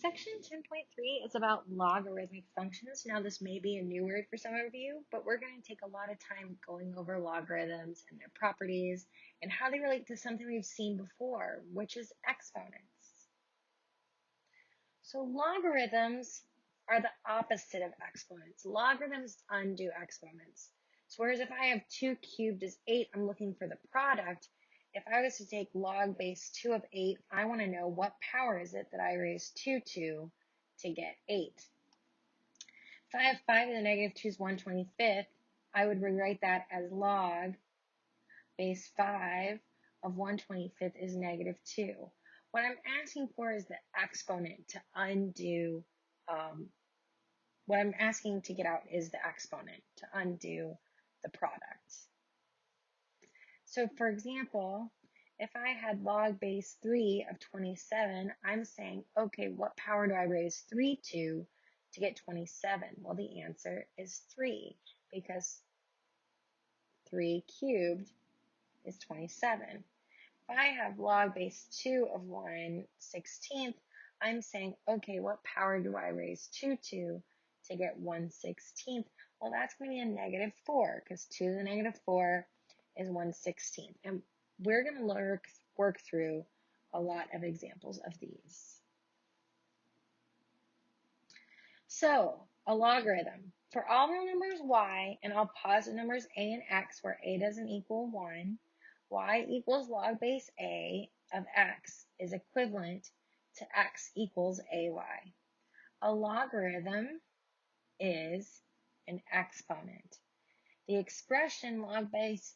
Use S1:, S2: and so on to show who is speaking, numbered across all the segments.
S1: Section 10.3 is about logarithmic functions. Now, this may be a new word for some of you, but we're going to take a lot of time going over logarithms and their properties and how they relate to something we've seen before, which is exponents. So logarithms are the opposite of exponents. Logarithms undo exponents. So whereas if I have 2 cubed is 8, I'm looking for the product. If I was to take log base 2 of 8, I want to know what power is it that I raised 2 to get 8. If I have 5 to the negative 2 is 1/25th, I would rewrite that as log base 5 of 1/25th is negative 2. What I'm asking for is the exponent to undo, what I'm asking to get out is the exponent to undo the product. So for example, if I had log base 3 of 27, I'm saying, okay, what power do I raise 3 to get 27? Well, the answer is 3, because 3 cubed is 27. If I have log base 2 of 1/16, I'm saying, okay, what power do I raise 2 to get 1/16? Well, that's going to be a negative 4, because 2 to the negative 4 is 1/16. And we're going to work through a lot of examples of these. So, a logarithm. For all real numbers y and all positive numbers a and x, where a doesn't equal 1, y equals log base a of x is equivalent to x equals ay. A logarithm is an exponent. The expression log base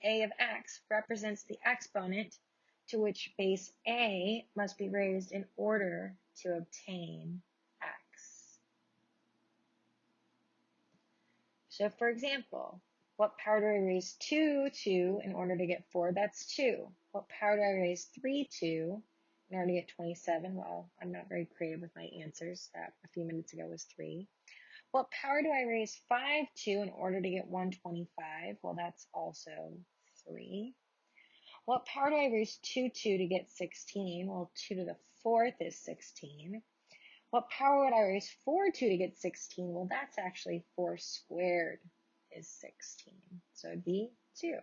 S1: a of x represents the exponent to which base a must be raised in order to obtain x. So for example, what power do I raise 2 to in order to get 4? That's 2. What power do I raise 3 to in order to get 27? Well, I'm not very creative with my answers. That a few minutes ago was 3. What power do I raise 5 to in order to get 125? Well, that's also 3. What power do I raise 2 to get 16? Well, 2 to the 4th is 16. What power would I raise 4 to get 16? Well, that's actually 4 squared is 16. So it'd be 2.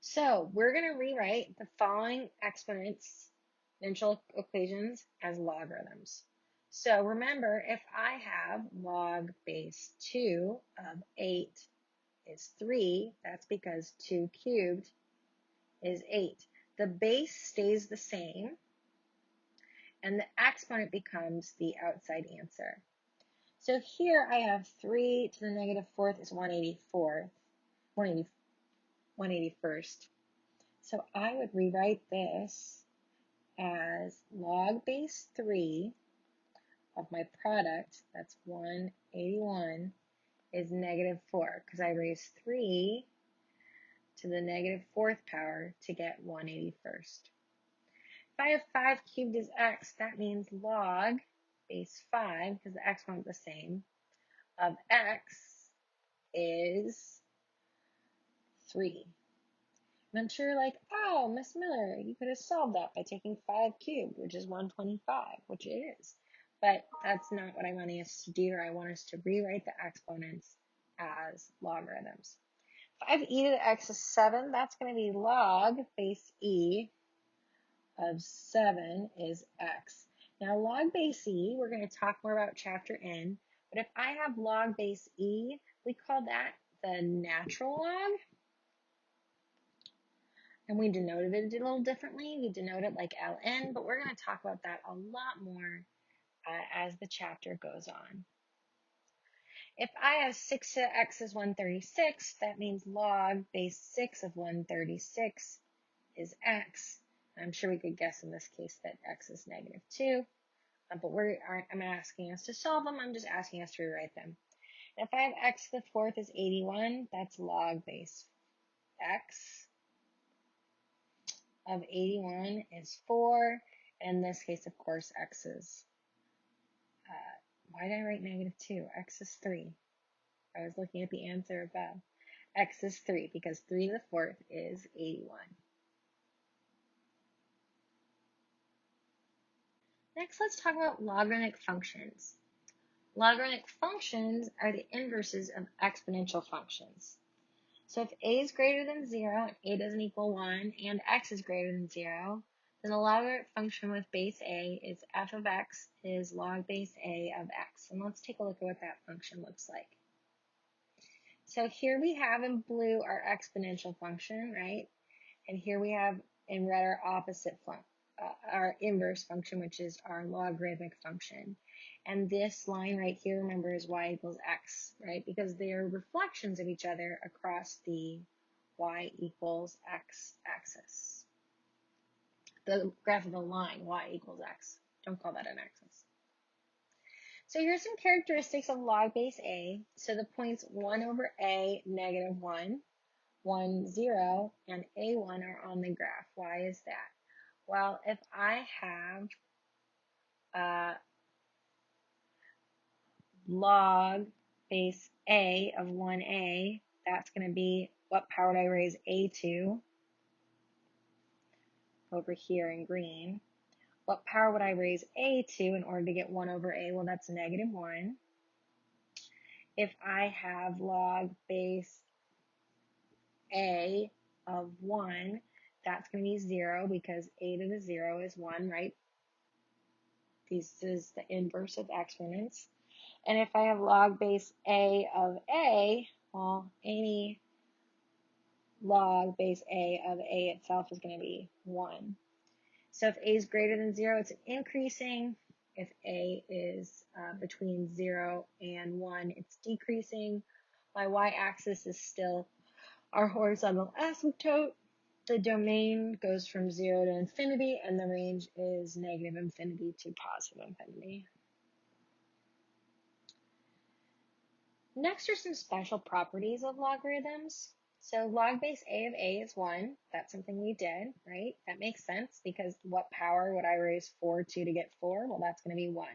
S1: So we're going to rewrite the following exponential equations as logarithms. So remember, if I have log base 2 of 8 is 3, that's because 2 cubed is 8. The base stays the same, and the exponent becomes the outside answer. So here I have 3 to the negative 4th is 181st. So I would rewrite this as log base 3 of my product, that's 181, is negative 4, because I raised 3 to the negative 4th power to get 181st. If I have 5 cubed is x, that means log base 5, because the exponent is the same, of x is 3. And I'm sure you're like, oh, Miss Miller, you could have solved that by taking 5 cubed, which is 125, which it is. But that's not what I want us to do. I want us to rewrite the exponents as logarithms. 5e to the x is 7. That's going to be log base e of 7 is x. Now, log base e, we're going to talk more about chapter n. But if I have log base e, we call that the natural log. And we denoted it a little differently. We denote it like ln, but we're going to talk about that a lot more as the chapter goes on. If I have 6 to the x is 136, that means log base 6 of 136 is x. I'm sure we could guess in this case that x is negative 2, but I'm asking us to solve them. I'm just asking us to rewrite them. And if I have x to the 4th is 81, that's log base x of 81 is 4. In this case, of course, x is, why did I write negative 2? X is 3. I was looking at the answer above. X is 3 because 3 to the 4th is 81. Next, let's talk about logarithmic functions. Logarithmic functions are the inverses of exponential functions. So if a is greater than 0 and a doesn't equal 1 and x is greater than 0, then the logarithmic function with base a is f of x is log base a of x. And let's take a look at what that function looks like. So here we have in blue our exponential function, right? And here we have in red our opposite our inverse function, which is our logarithmic function. And this line right here, remember, is y equals x, right? Because they are reflections of each other across the y equals x axis. The graph of the line, y equals x. Don't call that an axis. So here's some characteristics of log base a. So the points 1 over a, negative 1, 1, 0, and a1 are on the graph. Why is that? Well, if I have log base a of 1a, that's going to be, what power would I raise a to? Over here in green. What power would I raise a to in order to get 1 over a? Well, that's negative 1. If I have log base a of 1, that's going to be 0 because a to the 0 is 1, right? This is the inverse of exponents. And if I have log base a of a, well, any log base a of a itself is going to be 1. So if a is greater than 0, it's increasing. If a is between 0 and 1, it's decreasing. My y-axis is still our horizontal asymptote. The domain goes from 0 to infinity, and the range is negative infinity to positive infinity. Next are some special properties of logarithms. So log base a of a is 1. That's something we did, right? That makes sense because what power would I raise 4 to get 4? Well, that's going to be 1.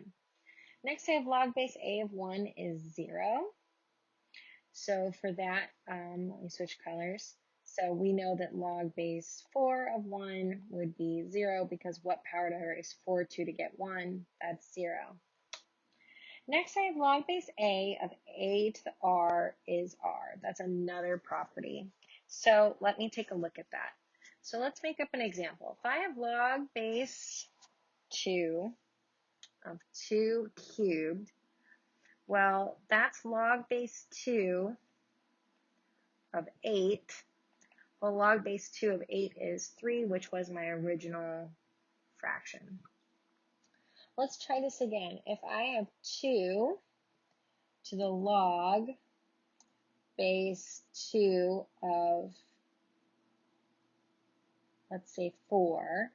S1: Next, I have log base a of 1 is 0. So for that, let me switch colors. So we know that log base 4 of 1 would be 0 because what power do I raise 4 to get 1? That's 0. Next, I have log base a of a to the r is r. That's another property. So let me take a look at that. So let's make up an example. If I have log base 2 of 2 cubed, well, that's log base 2 of 8. Well, log base 2 of 8 is 3, which was my original fraction. Let's try this again. If I have 2 to the log base 2 of, let's say, 4,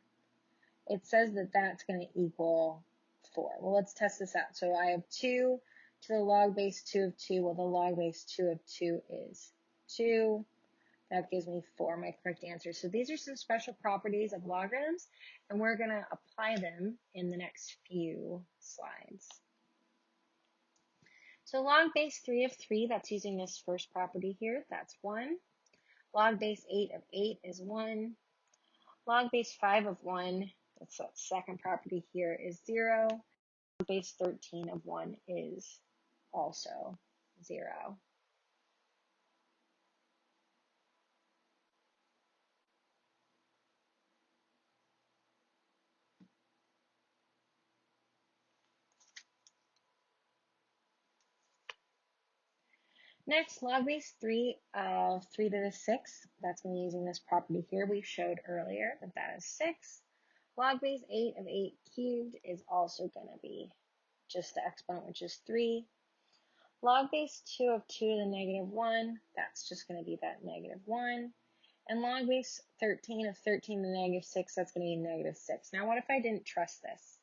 S1: it says that that's going to equal 4. Well, let's test this out. So I have 2 to the log base 2 of 2. Well, the log base 2 of 2 is 2. That gives me 4, my correct answer. So these are some special properties of logarithms, and we're going to apply them in the next few slides. So log base 3 of 3, that's using this first property here, that's 1. Log base 8 of 8 is 1. Log base 5 of 1, that's that second property here, is 0. Log base 13 of 1 is also 0. Next, log base 3 of 3 to the 6. That's going to be using this property here we showed earlier, that is 6. Log base 8 of 8 cubed is also going to be just the exponent, which is 3. Log base 2 of 2 to the negative 1, that's just going to be that negative 1. And log base 13 of 13 to the negative 6, that's going to be negative 6. Now, what if I didn't trust this?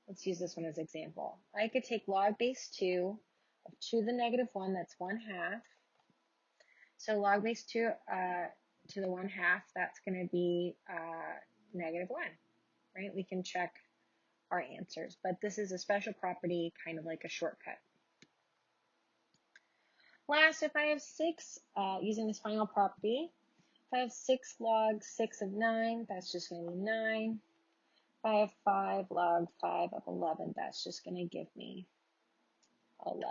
S1: Let's use this one as an example. I could take log base 2 of 2 to the negative 1, that's 1/2. So log base 2 to the 1/2, that's going to be negative 1, right? We can check our answers, but this is a special property, kind of like a shortcut. Last, if I have 6, using this final property, if I have 6 log 6 of 9, that's just going to be 9. If I have 5 log 5 of 11, that's just going to give me 11.